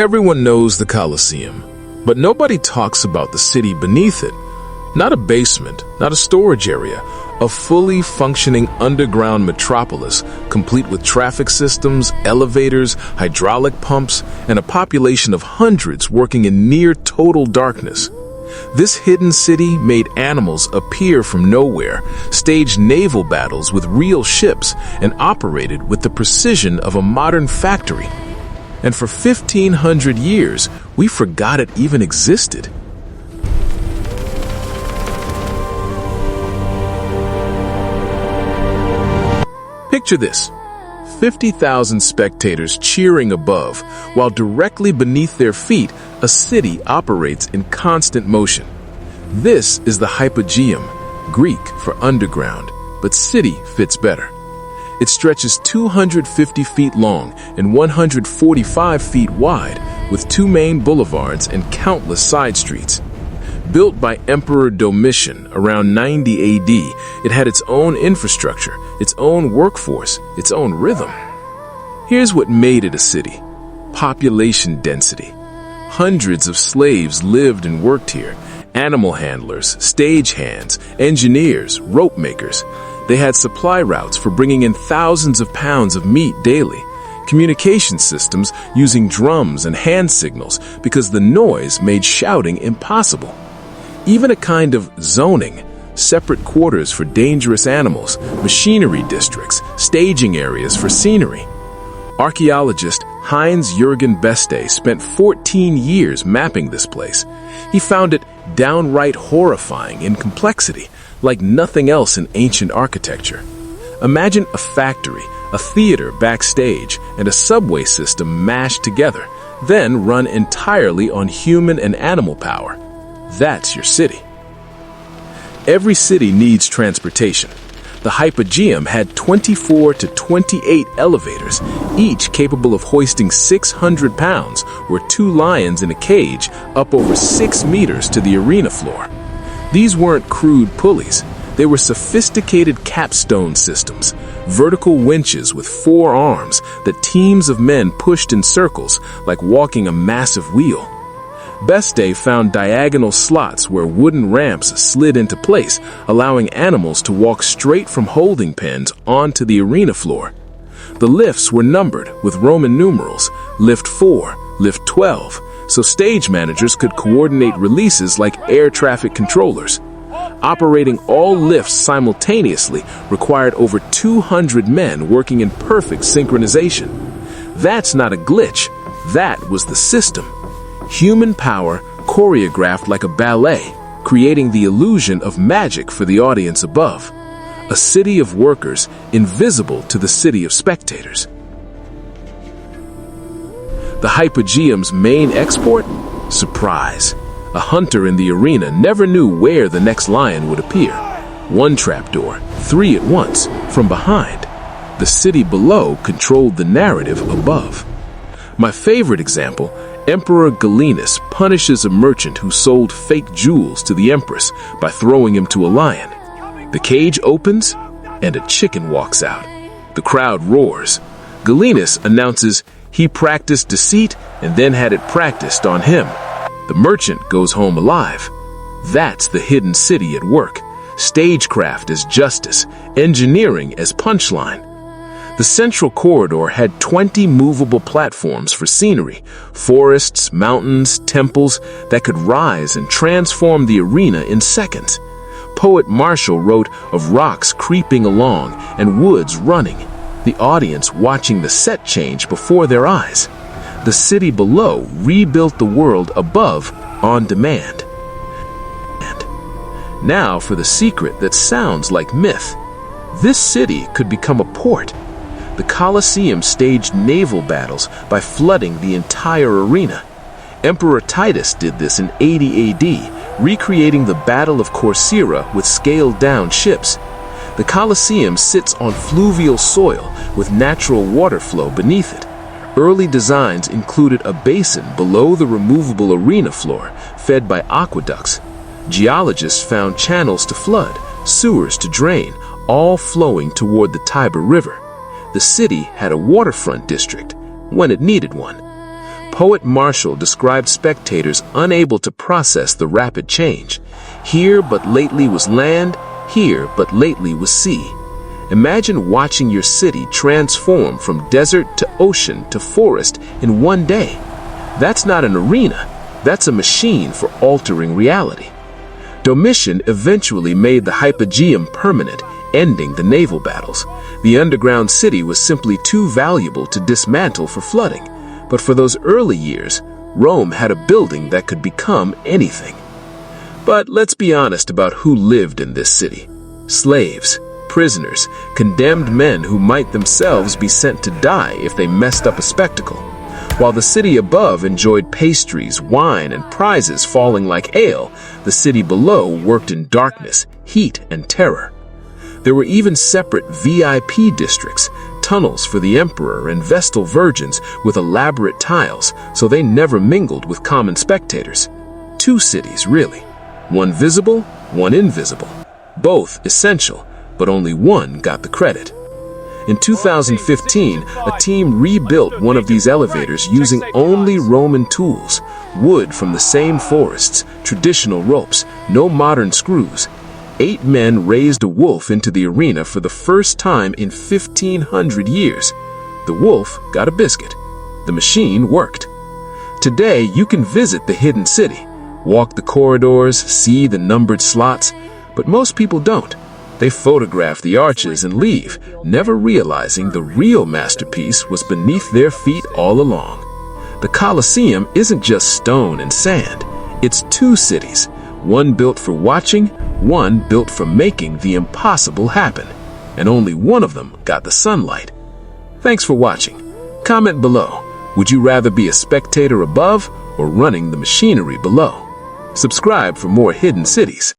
Everyone knows the Colosseum, but nobody talks about the city beneath it. Not a basement, not a storage area, a fully functioning underground metropolis, complete with traffic systems, elevators, hydraulic pumps, and a population of hundreds working in near total darkness. This hidden city made animals appear from nowhere, staged naval battles with real ships, and operated with the precision of a modern factory. And for 1,500 years, we forgot it even existed. Picture this: 50,000 spectators cheering above, while directly beneath their feet, a city operates in constant motion. This is the hypogeum, Greek for underground, but city fits better. It stretches 250 feet long and 145 feet wide, with two main boulevards and countless side streets. Built by Emperor Domitian around 90 AD, it had its own infrastructure, its own workforce, its own rhythm. Here's what made it a city: population density. Hundreds of slaves lived and worked here: animal handlers, stagehands, engineers, rope makers. They had supply routes for bringing in thousands of pounds of meat daily. Communication systems using drums and hand signals because the noise made shouting impossible. Even a kind of zoning, separate quarters for dangerous animals, machinery districts, staging areas for scenery. Archaeologist Heinz-Jürgen Beste spent 14 years mapping this place. He found it downright horrifying in complexity, like nothing else in ancient architecture. Imagine a factory, a theater backstage, and a subway system mashed together, then run entirely on human and animal power. That's your city. Every city needs transportation. The hypogeum had 24 to 28 elevators, each capable of hoisting 600 pounds, or two lions in a cage, up over 6 meters to the arena floor. These weren't crude pulleys. They were sophisticated capstone systems, vertical winches with 4 arms that teams of men pushed in circles like walking a massive wheel. Beste found diagonal slots where wooden ramps slid into place, allowing animals to walk straight from holding pens onto the arena floor. The lifts were numbered with Roman numerals: lift 4, lift 12, so stage managers could coordinate releases like air traffic controllers. Operating all lifts simultaneously required over 200 men working in perfect synchronization. That's not a glitch, that was the system. Human power choreographed like a ballet, creating the illusion of magic for the audience above. A city of workers invisible to the city of spectators. The hypogeum's main export? Surprise. A hunter in the arena never knew where the next lion would appear. 1 trapdoor, 3 at once, from behind. The city below controlled the narrative above. My favorite example: Emperor Gallienus punishes a merchant who sold fake jewels to the empress by throwing him to a lion. The cage opens, and a chicken walks out. The crowd roars. Gallienus announces he practiced deceit and then had it practiced on him. The merchant goes home alive. That's the hidden city at work. Stagecraft as justice, engineering as punchline. The central corridor had 20 movable platforms for scenery, forests, mountains, temples that could rise and transform the arena in seconds. Poet Marshall wrote of rocks creeping along and woods running, the audience watching the set change before their eyes. The city below rebuilt the world above on demand. And now for the secret that sounds like myth. This city could become a port. The Colosseum staged naval battles by flooding the entire arena. Emperor Titus did this in 80 AD, recreating the Battle of Corcyra with scaled-down ships. The Colosseum sits on fluvial soil with natural water flow beneath it. Early designs included a basin below the removable arena floor, fed by aqueducts. Geologists found channels to flood, sewers to drain, all flowing toward the Tiber River. The city had a waterfront district when it needed one. Poet Martial described spectators unable to process the rapid change. Here but lately was land, here but lately was sea. Imagine watching your city transform from desert to ocean to forest in one day. That's not an arena, that's a machine for altering reality. Domitian eventually made the hypogeum permanent, ending the naval battles. The underground city was simply too valuable to dismantle for flooding. But for those early years, Rome had a building that could become anything. But let's be honest about who lived in this city. Slaves, prisoners, condemned men who might themselves be sent to die if they messed up a spectacle. While the city above enjoyed pastries, wine, and prizes falling like hail, the city below worked in darkness, heat, and terror. There were even separate VIP districts, tunnels for the emperor and vestal virgins with elaborate tiles, so they never mingled with common spectators. Two cities, really. One visible, one invisible. Both essential, but only one got the credit. In 2015, a team rebuilt one of these elevators using only Roman tools, wood from the same forests, traditional ropes, no modern screws. 8 men raised a wolf into the arena for the first time in 1,500 years. The wolf got a biscuit. The machine worked. Today, you can visit the hidden city, walk the corridors, see the numbered slots, but most people don't. They photograph the arches and leave, never realizing the real masterpiece was beneath their feet all along. The Colosseum isn't just stone and sand. It's 2 cities, one built for watching, one built for making the impossible happen. And only one of them got the sunlight. Thanks for watching. Comment below. Would you rather be a spectator above or running the machinery below? Subscribe for more hidden cities.